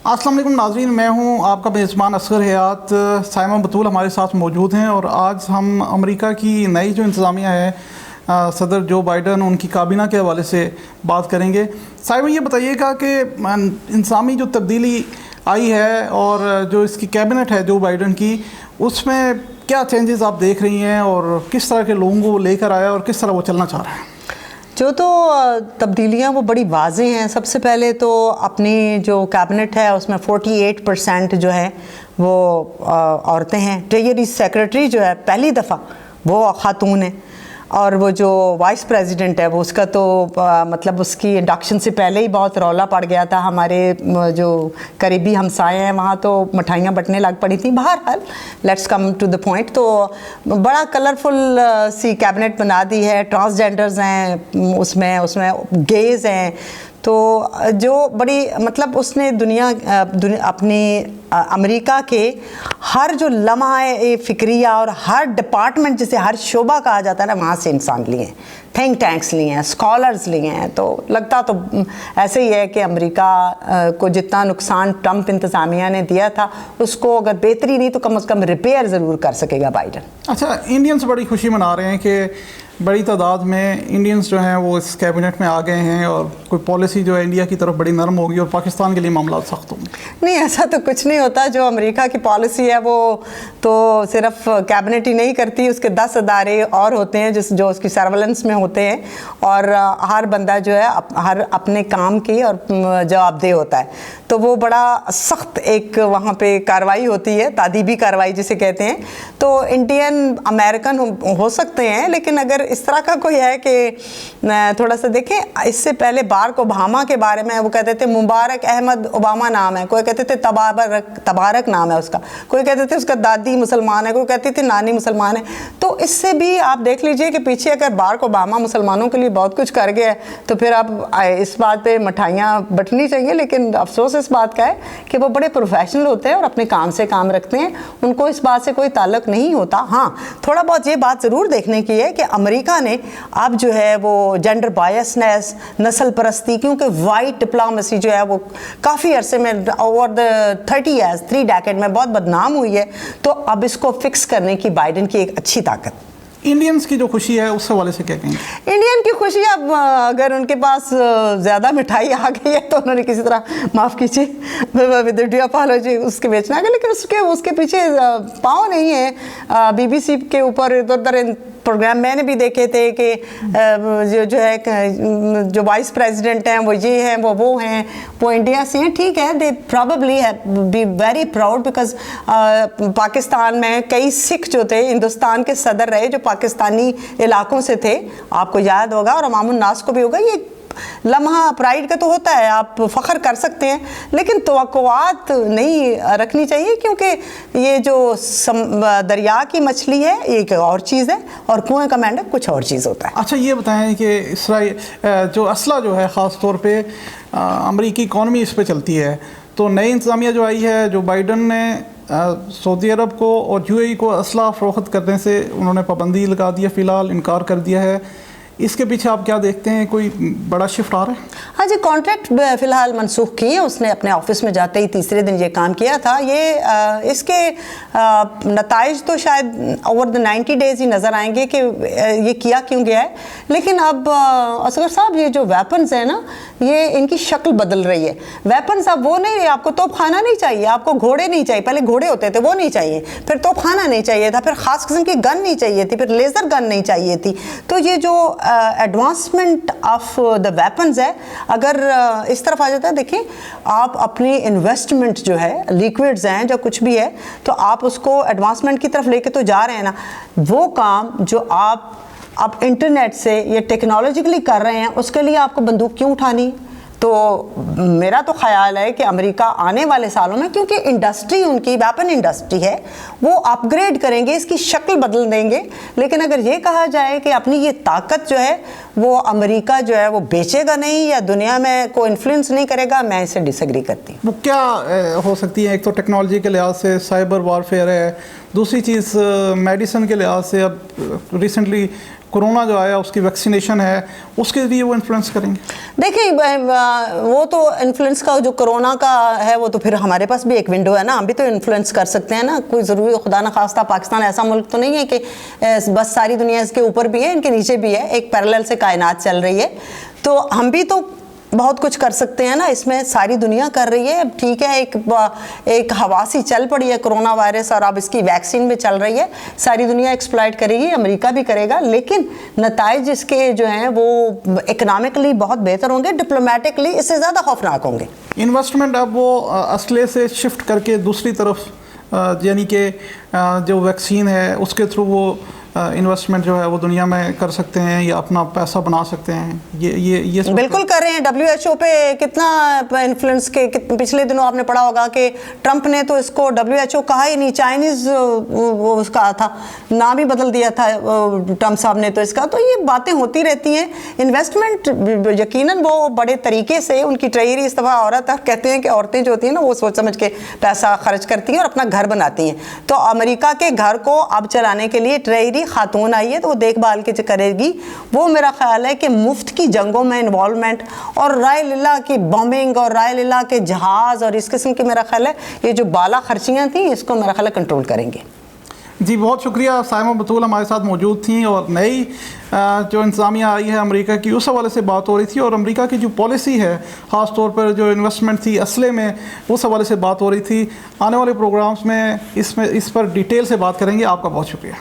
अस्सलाम वालेकुम नाज़रीन, मैं हूं आपका मेज़बान असगर हयात। साइमा बतूल हमारे साथ मौजूद हैं और आज हम अमेरिका की नई जो इंतज़ामिया है सदर जो बाइडन उनकी काबीना के हवाले से बात करेंगे। साइमा, ये बताइएगा कि इंतज़ामी जो तब्दीली आई है और जो इसकी कैबिनेट है जो बाइडन की, उसमें क्या चेंजेस आप देख रही हैं और किस तरह के लोगों को लेकर आया और किस तरह वो चलना चाह रहा है? जो तो तब्दीलियाँ वो बड़ी वाज़ेह हैं। सबसे पहले तो अपनी जो कैबिनेट है उसमें 48% जो है वो औरतें हैं। ट्रेजरी सेक्रेटरी जो है पहली दफ़ा वो खातून है और वो जो वाइस प्रेसिडेंट है वो उसका तो मतलब उसकी इंडक्शन से पहले ही बहुत रौला पड़ गया था। हमारे जो करीबी हमसाए हैं वहाँ तो मिठाइयाँ बंटने लग पड़ी थी। बहरहाल let's come to the point. तो बड़ा कलरफुल सी कैबिनेट बना दी है। ट्रांसजेंडर्स हैं उसमें गेज़ हैं। तो जो बड़ी मतलब उसने दुनिया अपनी अमेरिका के हर जो लम्हा फ़िक्रिया और हर डिपार्टमेंट जिसे हर शोबा कहा जाता है ना, वहाँ से इंसान लिए हैं, थिंक टैंक्स लिए हैं, स्कॉलर्स लिए हैं। तो लगता तो ऐसे ही है कि अमेरिका को जितना नुकसान ट्रंप इंतज़ामिया ने दिया था उसको अगर बेहतरी नहीं तो कम से कम रिपेयर ज़रूर कर सकेगा बाइडन। अच्छा, इंडियंस बड़ी खुशी मना रहे हैं कि बड़ी तादाद में इंडियंस जो हैं वो इस कैबिनेट में आ गए हैं और कोई पॉलिसी जो है इंडिया की तरफ बड़ी नरम होगी और पाकिस्तान के लिए मामला सख्त होंगे। नहीं, ऐसा तो कुछ नहीं होता। जो अमेरिका की पॉलिसी है वो तो सिर्फ कैबिनेट ही नहीं करती, उसके 10 अदारे और होते हैं जो उसकी सर्वेलेंस में होते हैं और हर बंदा जो है हर अपने काम की और जवाबदेह होता है। तो वो बड़ा सख्त एक वहाँ पे कार्रवाई होती है, तादीबी कार्रवाई जिसे कहते हैं। तो इंडियन अमेरिकन हो सकते हैं, लेकिन अगर इस तरह का कोई है कि थोड़ा सा देखें, इससे पहले बाराक ओबामा के बारे में वो कहते थे मुबारक अहमद ओबामा नाम है, कोई कहते थे तबारक नाम है उसका, कोई कहते थे उसका दादी मुसलमान है, कोई कहती थी नानी मुसलमान है। तो इससे भी आप देख लीजिए कि पीछे अगर बाराक ओबामा मुसलमानों के लिए बहुत कुछ कर गया तो फिर आप इस बात पे मिठाइयाँ बंटनी चाहिए। लेकिन अफसोस इस बात का है कि वो बड़े प्रोफेशनल होते हैं और अपने काम से काम रखते हैं, उनको इस बात से कोई ताल्लुक नहीं होता। हाँ, थोड़ा बहुत ये बात ज़रूर देखने की है कि अमेरिका ने अब जो है वो जेंडर बायसनेस, नस्ल परस्ती, क्योंकि वाइट डिप्लोमेसी जो है वो काफ़ी अरसे में ओवर द 30 ईयर्स 3 डेकेड में बहुत बदनाम हुई है। तो अब इसको फिक्स करने की बाइडन की एक अच्छी ताकत। इंडियंस की जो खुशी है उस हवाले से क्या कहेंगे? इंडियन की खुशी, अब अगर उनके पास ज़्यादा मिठाई आ गई है तो उन्होंने किसी तरह, माफ़ कीजिए विद ड्यू अपॉलॉजी, उसके बेचना है। लेकिन उसके पीछे पाँव नहीं है। बीबीसी के ऊपर इधर उधर प्रोग्राम मैंने भी देखे थे कि जो है जो वाइस प्रेसिडेंट हैं वो ये हैं वो हैं, वो इंडिया से हैं। ठीक है, they probably be very proud because Pakistan में कई सिख जो थे हिंदुस्तान के सदर रहे जो पाकिस्तानी इलाकों से थे, आपको याद होगा और अवामुन नास को भी होगा। ये लम्हा प्राइड का तो होता है, आप फ़ख्र कर सकते हैं, लेकिन तवक्कुआत नहीं रखनी चाहिए, क्योंकि ये जो दरिया की मछली है एक और चीज़ है और कुएं का मेंढक कुछ और चीज़ होता है। अच्छा, ये बताएं कि इसराइल जो असला जो है ख़ास तौर पे अमरीकी इकॉनमी इस पे चलती है, तो नई इंतज़ामिया जो आई है, जो बाइडन ने सऊदी अरब को और यूएई को असला फ़रोख्त करने से उन्होंने पाबंदी लगा दी है, फ़िलहाल इनकार कर दिया है। इसके पीछे आप क्या देखते हैं, कोई बड़ा शिफ्ट आ रहा है? हाँ जी, कॉन्ट्रैक्ट फ़िलहाल मनसूख किए। उसने अपने ऑफिस में जाते ही तीसरे दिन ये काम किया था। ये इसके नताइज तो शायद ओवर द 90 डेज़ ही नज़र आएंगे कि ये किया क्यों गया है। लेकिन अब असगर साहब, ये जो वेपन्स हैं ना, ये इनकी शक्ल बदल रही है। वेपन्स अब वो नहीं, आपको तोपखाना नहीं चाहिए, आपको घोड़े नहीं चाहिए। पहले घोड़े होते थे, वो नहीं चाहिए, फिर तोपखाना नहीं चाहिए था, फिर ख़ास किस्म की गन नहीं चाहिए थी, फिर लेज़र गन नहीं चाहिए थी। तो ये जो एडवांसमेंट ऑफ द वेपन्स है, अगर इस तरफ आ जाता है, देखें आप अपनी इन्वेस्टमेंट जो है, लिक्विड्स हैं, जो कुछ भी है, तो आप उसको एडवांसमेंट की तरफ लेके तो जा रहे हैं ना। वो काम जो आप इंटरनेट से या टेक्नोलॉजिकली कर रहे हैं, उसके लिए आपको बंदूक क्यों उठानी? तो मेरा तो ख्याल है कि अमेरिका आने वाले सालों में, क्योंकि इंडस्ट्री उनकी वेपन इंडस्ट्री है, वो अपग्रेड करेंगे, इसकी शक्ल बदल देंगे। लेकिन अगर ये कहा जाए कि अपनी ये ताकत जो है वो अमेरिका जो है वो बेचेगा नहीं या दुनिया में को इन्फ्लुएंस नहीं करेगा, मैं इसे डिसएग्री करती हूँ। वो क्या हो सकती है? एक तो टेक्नोलॉजी के लिहाज से साइबर वारफेयर है, दूसरी चीज़ मेडिसिन के लिहाज से अब रिसेंटली कोरोना जो आया उसकी वैक्सीनेशन है उसके लिए वो इन्फ्लुएंस करेंगे? देखिए वो तो इन्फ्लुएंस का जो कोरोना का है वो तो फिर हमारे पास भी एक विंडो है ना, हम भी तो इन्फ्लुएंस कर सकते हैं ना। कोई ज़रूरी खुदा न खास्ता पाकिस्तान ऐसा मुल्क तो नहीं है कि बस सारी दुनिया इसके ऊपर भी है, इनके नीचे भी है, एक पैरेलल से कायनात चल रही है। तो हम भी तो बहुत कुछ कर सकते हैं ना, इसमें सारी दुनिया कर रही है। ठीक है, एक हवा सी चल पड़ी है कोरोना वायरस और अब इसकी वैक्सीन भी चल रही है, सारी दुनिया एक्सप्लॉइट करेगी, अमेरिका भी करेगा, लेकिन नताइज इसके जो हैं वो इकनॉमिकली बहुत बेहतर होंगे, डिप्लोमेटिकली इससे ज़्यादा खौफनाक होंगे। इन्वेस्टमेंट अब वो असले से शिफ्ट करके दूसरी तरफ, यानी कि जो वैक्सीन है उसके थ्रू वो इन्वेस्टमेंट जो है वो दुनिया में कर सकते हैं या अपना पैसा बना सकते हैं, ये बिल्कुल कर रहे हैं। WHO पे कितना इन्फ्लुएंस के पिछले दिनों आपने पढ़ा होगा कि ट्रंप ने तो इसको WHO कहा ही नहीं, चाइनीज़ उसका था, नाम ही बदल दिया था ट्रंप साहब ने तो इसका। तो ये बातें होती रहती हैं। इन्वेस्टमेंट यकीनन वो बड़े तरीके से, उनकी ट्रेजरी इस दफ़ा औरत कहते हैं कि औरतें जो होती हैं ना वो सोच समझ के पैसा खर्च करती हैं और अपना घर बनाती हैं। तो अमेरिका के घर को अब चलाने के लिए ट्रेजरी खातून आई है तो वो देखभाल के करेगी। वो मेरा ख्याल है कि मुफ्त की जंगों में इन्वॉल्वमेंट और राय लीला की बॉम्बिंग और राय लीला के जहाज़ और इस किस्म की, मेरा ख्याल है ये जो बाला खर्चियाँ थी इसको मेरा ख्याल है कंट्रोल करेंगे। जी बहुत शुक्रिया। साइमा बतूल हमारे साथ मौजूद थी और नई जो इंतज़ामिया आई है अमेरिका की उस हवाले से बात हो रही थी और अमेरिका की जो पॉलिसी है ख़ास तौर पर जो इन्वेस्टमेंट थी असले में उस हवाले से बात हो रही थी। आने वाले प्रोग्राम्स में इस पर डिटेल से बात करेंगे। आपका बहुत शुक्रिया।